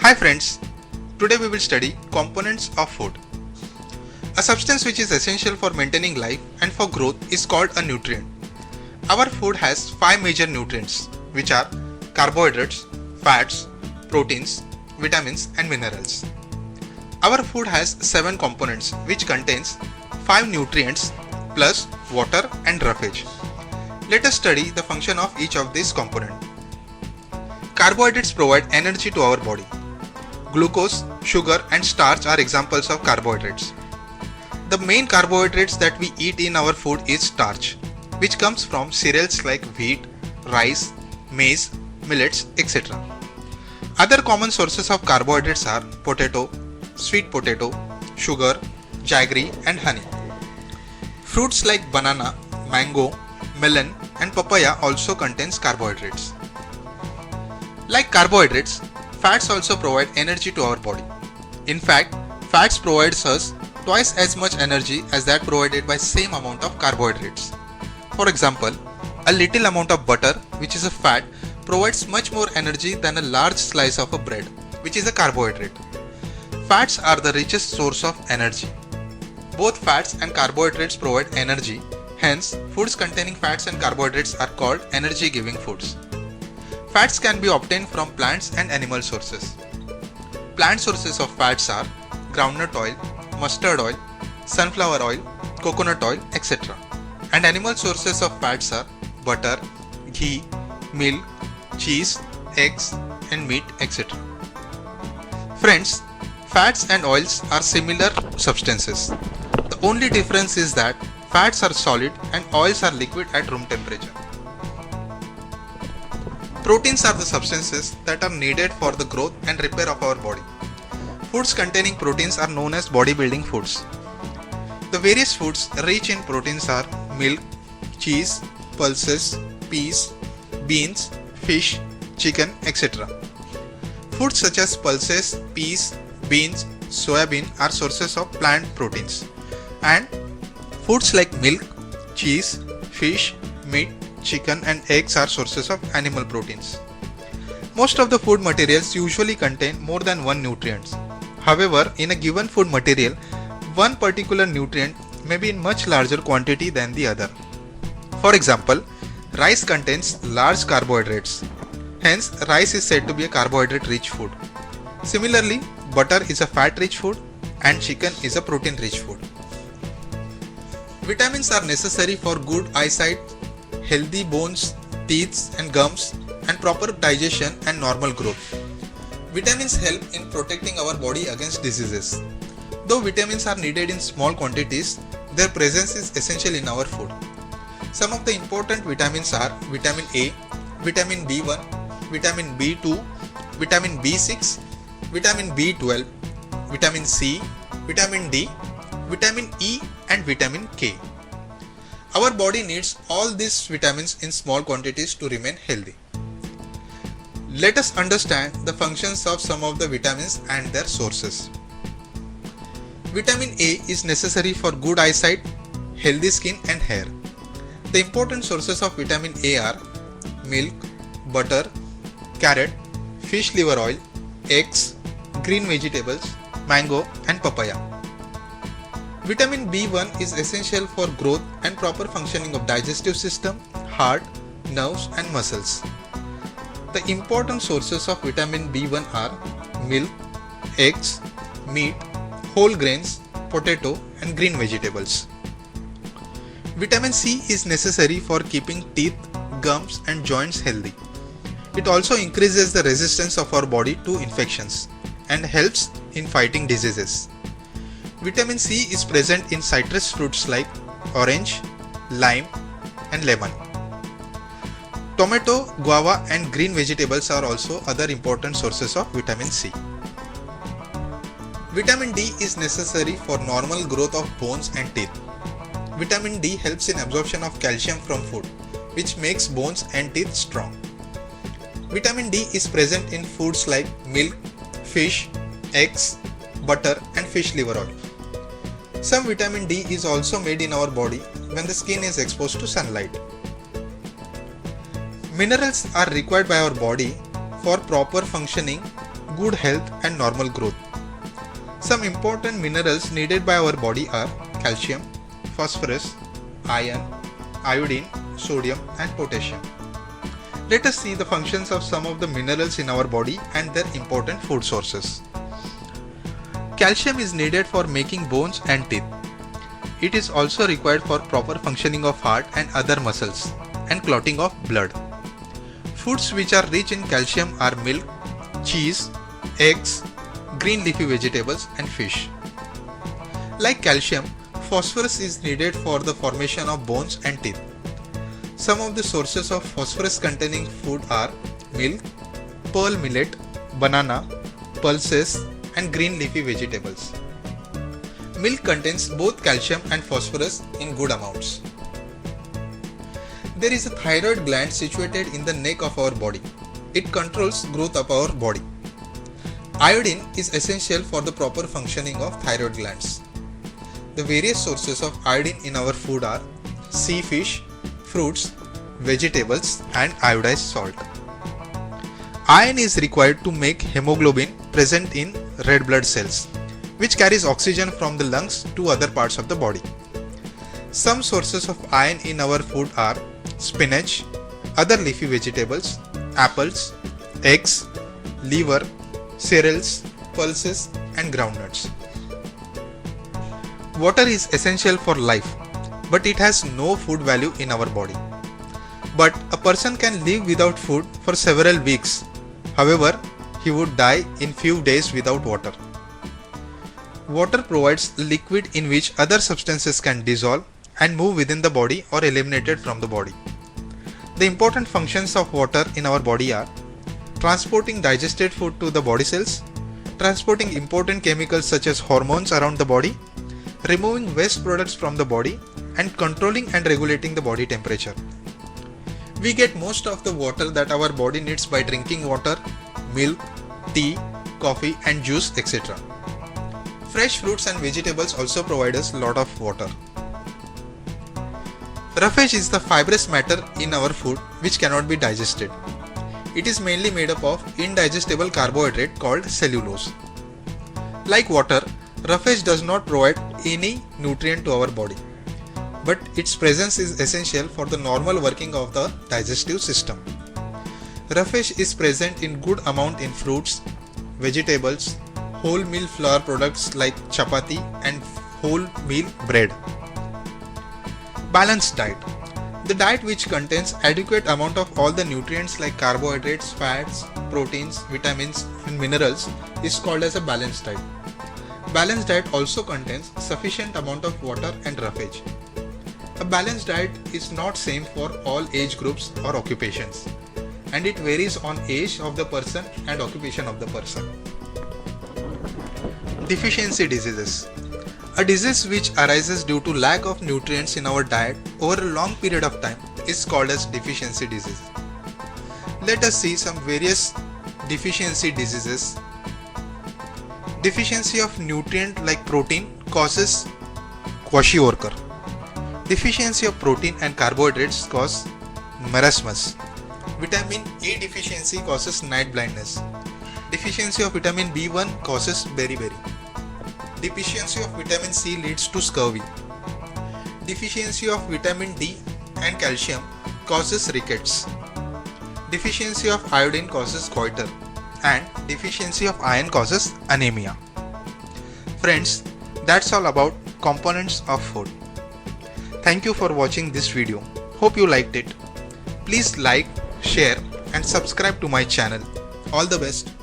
Hi friends, today we will study components of food. A substance which is essential for maintaining life and for growth is called a nutrient. Our food has 5 major nutrients which are carbohydrates, fats, proteins, vitamins and minerals. Our food has 7 components which contains 5 nutrients plus water and roughage. Let us study the function of each of these components. Carbohydrates provide energy to our body. Glucose, sugar and starch are examples of carbohydrates. The main carbohydrates that we eat in our food is starch, which comes from cereals like wheat, rice, maize, millets, etc. Other common sources of carbohydrates are potato, sweet potato, sugar, jaggery and honey. Fruits like banana, mango, melon and papaya also contains carbohydrates. Like carbohydrates, fats also provide energy to our body. In fact, fats provides us twice as much energy as that provided by same amount of carbohydrates. For example, a little amount of butter, which is a fat, provides much more energy than a large slice of a bread, which is a carbohydrate. Fats are the richest source of energy. Both fats and carbohydrates provide energy, hence foods containing fats and carbohydrates are called energy-giving foods. Fats can be obtained from plants and animal sources. Plant sources of fats are groundnut oil, mustard oil, sunflower oil, coconut oil, etc. And animal sources of fats are butter, ghee, milk, cheese, eggs and meat, etc. Friends, fats and oils are similar substances. The only difference is that fats are solid and oils are liquid at room temperature. Proteins are the substances that are needed for the growth and repair of our body. Foods containing proteins are known as bodybuilding foods. The various foods rich in proteins are milk, cheese, pulses, peas, beans, fish, chicken, etc. Foods such as pulses, peas, beans, soybean are sources of plant proteins. And foods like milk, cheese, fish, meat, chicken and eggs are sources of animal proteins. Most of the food materials usually contain more than one nutrient. However, in a given food material, one particular nutrient may be in much larger quantity than the other. For example, rice contains large carbohydrates. Hence, rice is said to be a carbohydrate-rich food. Similarly, butter is a fat-rich food and chicken is a protein-rich food. Vitamins are necessary for good eyesight, healthy bones, teeth and gums, and proper digestion and normal growth. Vitamins help in protecting our body against diseases. Though vitamins are needed in small quantities, their presence is essential in our food. Some of the important vitamins are vitamin A, vitamin B1, vitamin B2, vitamin B6, vitamin B12, vitamin C, vitamin D, vitamin E and vitamin K. Our body needs all these vitamins in small quantities to remain healthy. Let us understand the functions of some of the vitamins and their sources. Vitamin A is necessary for good eyesight, healthy skin and hair. The important sources of vitamin A are milk, butter, carrot, fish liver oil, eggs, green vegetables, mango and papaya. Vitamin B1 is essential for growth and proper functioning of digestive system, heart, nerves and muscles. The important sources of vitamin B1 are milk, eggs, meat, whole grains, potato and green vegetables. Vitamin C is necessary for keeping teeth, gums and joints healthy. It also increases the resistance of our body to infections and helps in fighting diseases. Vitamin C is present in citrus fruits like orange, lime and lemon. Tomato, guava and green vegetables are also other important sources of vitamin C. Vitamin D is necessary for normal growth of bones and teeth. Vitamin D helps in absorption of calcium from food, which makes bones and teeth strong. Vitamin D is present in foods like milk, fish, eggs, butter and fish liver oil. Some vitamin D is also made in our body when the skin is exposed to sunlight. Minerals are required by our body for proper functioning, good health and normal growth. Some important minerals needed by our body are calcium, phosphorus, iron, iodine, sodium and potassium. Let us see the functions of some of the minerals in our body and their important food sources. Calcium is needed for making bones and teeth. It is also required for proper functioning of heart and other muscles and clotting of blood. Foods which are rich in calcium are milk, cheese, eggs, green leafy vegetables and fish. Like calcium, phosphorus is needed for the formation of bones and teeth. Some of the sources of phosphorus containing food are milk, pearl millet, banana, pulses and green leafy vegetables. Milk contains both calcium and phosphorus in good amounts. There is a thyroid gland situated in the neck of our body. It controls growth of our body. Iodine is essential for the proper functioning of thyroid glands. The various sources of iodine in our food are sea fish, fruits, vegetables and iodized salt. Iron is required to make hemoglobin present in red blood cells, which carries oxygen from the lungs to other parts of the body. Some sources of iron in our food are spinach, other leafy vegetables, apples, eggs, liver, cereals, pulses and groundnuts. Water is essential for life, but it has no food value in our body. But a person can live without food for several weeks. However, he would die in few days without water. Water provides a liquid in which other substances can dissolve and move within the body or eliminated from the body. The important functions of water in our body are transporting digested food to the body cells, transporting important chemicals such as hormones around the body, removing waste products from the body, and controlling and regulating the body temperature. We get most of the water that our body needs by drinking water, milk, tea, coffee and juice, etc. Fresh fruits and vegetables also provide us a lot of water. Roughage is the fibrous matter in our food which cannot be digested. It is mainly made up of indigestible carbohydrate called cellulose. Like water, roughage does not provide any nutrient to our body, but its presence is essential for the normal working of the digestive system. Roughage is present in good amount in fruits, vegetables, whole meal flour products like chapati and whole meal bread. Balanced diet. The diet which contains adequate amount of all the nutrients like carbohydrates, fats, proteins, vitamins and minerals is called as a balanced diet. Balanced diet also contains sufficient amount of water and roughage. A balanced diet is not same for all age groups or occupations, and it varies on age of the person and occupation of the person. Deficiency diseases. A disease which arises due to lack of nutrients in our diet over a long period of time is called as deficiency disease. Let us see some various deficiency diseases. Deficiency of nutrient like protein causes kwashiorkor. Deficiency of protein and carbohydrates cause marasmus. Vitamin A deficiency causes night blindness. Deficiency of vitamin B1 causes beriberi. Deficiency of vitamin C leads to scurvy. Deficiency of vitamin D and calcium causes rickets. Deficiency of iodine causes goiter, and deficiency of iron causes anemia. Friends, that's all about components of food. Thank you for watching this video. Hope you liked it. Please like, share and subscribe to my channel. All the best.